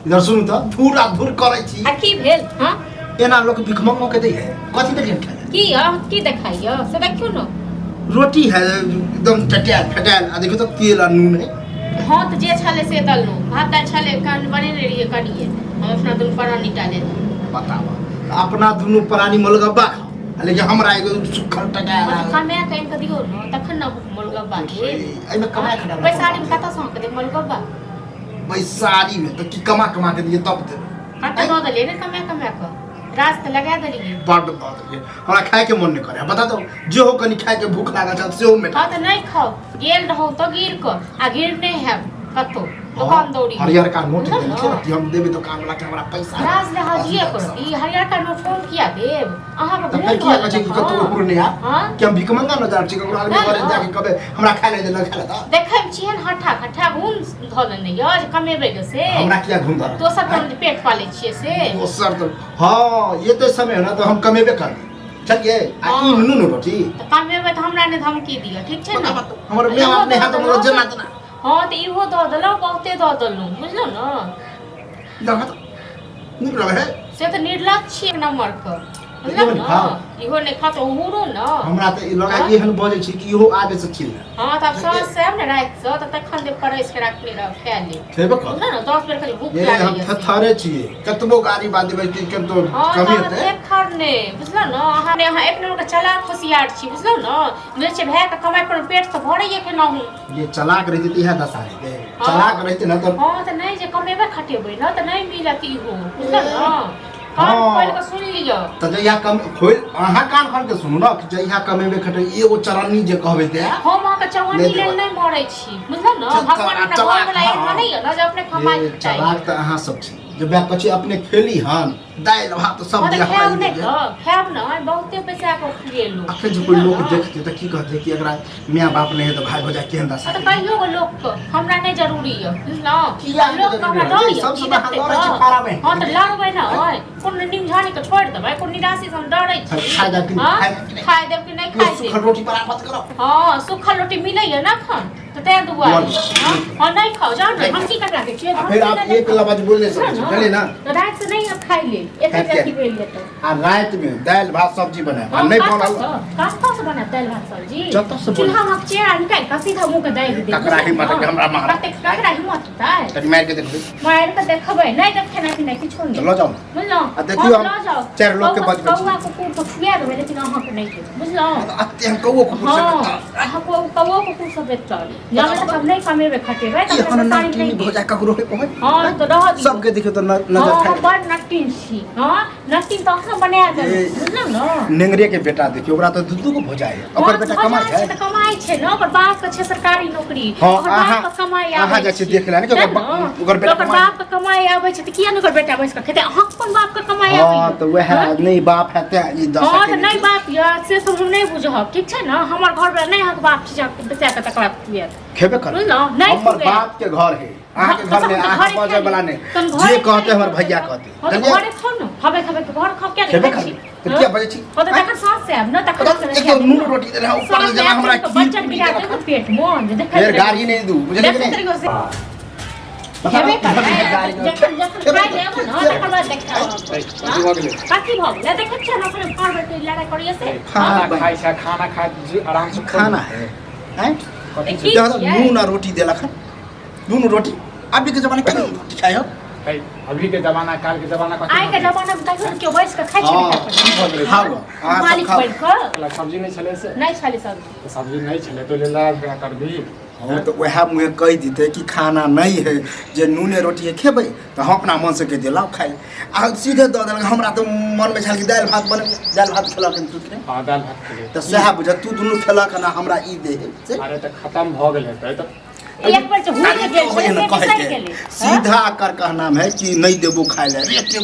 इधर सुन तो धूरा धूर करे छी आ की भेल हां एना लोग भिखमंगो के दै है कथि देलियन खाए की देखाइयो से देखियो न रोटी है एकदम टटिया फटाल आ देखो तो तेल और नून है। हां तो जे छले से दलनु भात दाल छले कान बने रहिए कनिए हम अपना दुन पर निकाले बतावा अपना दुनु प्राणी मलगब्बा लेकिन हमरा एगो सुखल टका कमे कहीं क दियो न तखन न मलगब्बा के एमे कमाय खड़ा पैसा री कता सं के मलगब्बा पैसारी में तो की कमा के दिए तब दे कता न दले रे कमे क रास त लगा दलिए बड़ बात है हमरा खाए के मन नहीं करे बता दो जो हो कनी खाए के भूख लागल छ से हो में हां त नहीं खाओ गेल रहौ तो गिर क आ गिर नहीं है कतो दुकान दौड़ी हरियर का नोट दे कि हम देबे दुकान वाला के हमरा पैसा राज ले हाजिए करो ई हरियर का नोट फोन किया देब अहां के तब किया कहे कि कतो ऊपर नहीं आ कि हम भिख मंगा न जा छी ककरो आगे करे जाके कबे हमरा खाए ले न खाला त देखै छियन हठा हठा घूम धल नहीं आज कमेबे के से हमरा किया घूम धर तो सब हम पेट पाले छिए से वो सर तो हां ये तो समय है ना तो हम कमेबे कर चलिए आ ई नुनु रोटी तो कमेबे तो हमरा ने धमकी दिया ठीक छै ना हमर में अपने हाथ में जना तना हां तो इहो द दलो बहुते द दलु बुझलो न लगा तो निकल है से तो निर्लज छी नंबर क बुझलो न इहो ने खा तो उहुरो न हमरा तो लगा एहन बजे छी कि इहो आगे से छिल हां तब सांस से हम ने रात से त तखन दे परैस के रखने रह खा ले खेबे कर बुझलो न 10 बेर खाली भूख ये लागे हम थथरे छिए कतबो गाड़ी बांधे बैठी के तो कमी होते एक खरने बुझलो न अहाँ ने अहाँ एक नंबर के चालाक होशियार छी बुझलो न मेरे से भए के कमाई पर पेट तो भरैए के न हूं ये चालाक रहती तो यह दशा है चालाक रहते ना तो हां तो नहीं जे कमेबे खटेबे न तो नहीं मिलत ई हो बुझलो न कान खोल के सुन लियो तो जइया कम खोल अहाँ कान खोल के सुनू ना कि जइया कमेबे खटे एगो चरनी जे कहबे ते हम अहाँ के चवनी लेल नहीं मरै छी बुझलो न भगवान ने घर वाला एक नहीं है न जे अपने कमाई चालाक तो अहाँ सब छी जब बे कछि अपने खेली हन दाल भात तो सब दिया खाए नहीं तो खाब न बहुते पैसा को खिएलु अखन जो कोई लोग देखते तो की कहते कि अगर मां बाप नहीं है तो भाई भौजाई केहन दशा तो कहियो गो लोग को हमरा नहीं जरूरी है बुझलो लोग का हमरा डर सब सब लड़ै छी खराब है हां तो लड़बै न ओए कोन निमझानी के छोड़ देबै कोन निराशि से हम डरै छी खाए देब कि खाए देब कि नहीं खाए सुखल रोटी पर मत करो हां सुखल रोटी मिलै है ना खन तो ते दुआरे हां नहीं खाओ जाओ ना हम की करना के फिर आप एक लफ्ज बोल नहीं सकते चले ना तो रात से नहीं आप खाई ले एक जैसी बेल ले तो आ रात में दाल भात सब्जी बनाए आ नहीं बनल कास्ता से बना दाल भात सब्जी जत से चूल्हा में चेहरा निकाल के सीधा मुंह के दाई दे ककरा ही मत हमरा मार ककरा ही मत ताई तनी मार के देखबे मार के देखबै नहीं देख खाना पीना किछो नहीं लो जाओ बुझलो आ देखियो हम चार लोग के बच गए कौवा को कुकुर को खुआ देबै लेकिन अहाँ के नहीं के बुझलो अत्ते हम कौओ को पूछ सकता अहाँ को कौवा को कुकुर सब बेचल जाने तक हम नहीं कमेबे खटेबै त हम पानी नहीं भोजा ककरो है कोई हां तो रह दी सबके देखियो तो नजर हां खाए बड़ नटीन छी हां नटीन तो अहाँ बना दे बुझलो न नेंगरे के बेटा देखियो ओकरा तो दुदू को भोजा है ओकर बेटा कमाई है त कमाई छै न ओकर बाप के छै सरकारी नौकरी ओकर बाप के कमाई आबै अहाँ जे छै देख ले कि ओकर बेटा ओकर बाप के कमाई आबै छै त किया न ओकर बेटा बैस के खेते अहाँ कोन बाप के कमाई आबै हां तो वह नहीं बाप है ते ई दशा हां त नहीं बाप या से सब हम नहीं बुझब ठीक छै न हमर घर में नहीं हक बाप छै बेटा के तकरा खुए खेबे कर बुझलो नहीं हमर बाप के घर है अहाँ के घर में अहाँ बजे वाला नहीं जे कहते हमर भैया कहते घरे खाओ न हबे खबे के घर खाओ क्या खेबे कर तो क्या बजे छी हो त तखन साथ से आब न तखन देखियो नून रोटी देले ऊपर से जमा हमरा की बच्चा गिरा के पेट मोन जे देख फिर गाड़ी नहीं दू बुझे कि नहीं हेबे कर जखन खाइ लेब न तखन बाद देखा काकी भग ले देख छ न अपन घर बैठ लड़ाई करिए से खाना खाई से खाना खा आराम से खाना है हैं नून और रोटी देला खा नून रोटी अभी के जमाने में खाए हो अभी के जमाना काल के जमाना का आइ के जमाना में देखो क्यों बैठ के खाइ छै खाओ मालिक बैठ के सब्जी नहीं चले से नहीं खाली सब सब्जी नहीं चले तो लेला कर दी हम तो वह मुझे कह देते कि खाना नहीं है जे नूने रोटी खेबै तो हम अपना मन से कह दिलाओ खाए आ सीधे दऽ देलक हमरा तो मन में छल कि दाल भात बने दाल भात खेलक तू के हां दाल भात खेले तो सह बुझ तू दुनु खेलक ना हमरा ई दे अरे तो खत्म भ गेल है तो एक बार से हुई गेल छै सीधा कर कहना है कि नहीं देबो खाए ले रेटे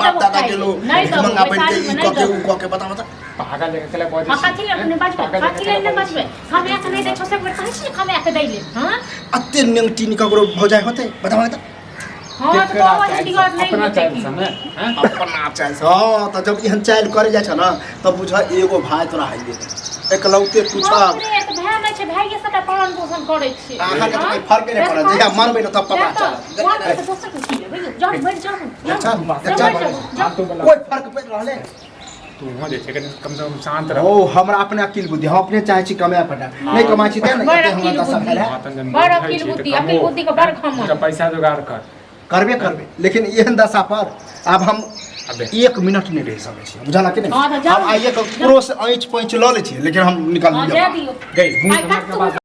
बाप दादा देलो मंगा बन के ई क के उ क के बता पागल लेके चले पहुंच काठी अपने बाजबे काठी लेने बाजबे हम एक नहीं दे छोसे बेर कहै छी हम एक दै ले हां अत्ते नेंगटी नि ककरो भौजाई होते बताओ त हां तो कोई दिगत नहीं अपना होते चाहिए समय अपना चाहिए हां तो जब एहन चाइल करे जाय छ ना तब बुझ एगो भाई तोरा हाई दे एकलौते तू छ बाप रे, तऽ भाय नहि छै, भाइये सबटा पालन पोषण करै छै। अहाँ के कोई फर्क नहीं पड़त जहिया मरबै न तब पता चलत दोसर के की लेबै जान बैठ जान कोई फर्क पड़ रहले तू हो जे छै कम से कम शांत रह। ओ हमरा अपने अकिल बुद्धि हम अपने चाहे छी कमाए पटा नहीं कमाई छी त बड़ नहीं अकिल हमरा 10 बुद्धि। है बड़ अकिल बुद्धि, अकिल बुद्धि के बड़ खमन। पैसा जुगाड़ कर। करबे लेकिन एहन दशा पर अब हम 1 मिनट नहीं रह सकै छी बुझला कि नहीं। हां त जाओ हम आइए ककरो से ऐंच पैंच ल ले छी लेकिन हम निकाल हां लियो दे दियो गई आई काट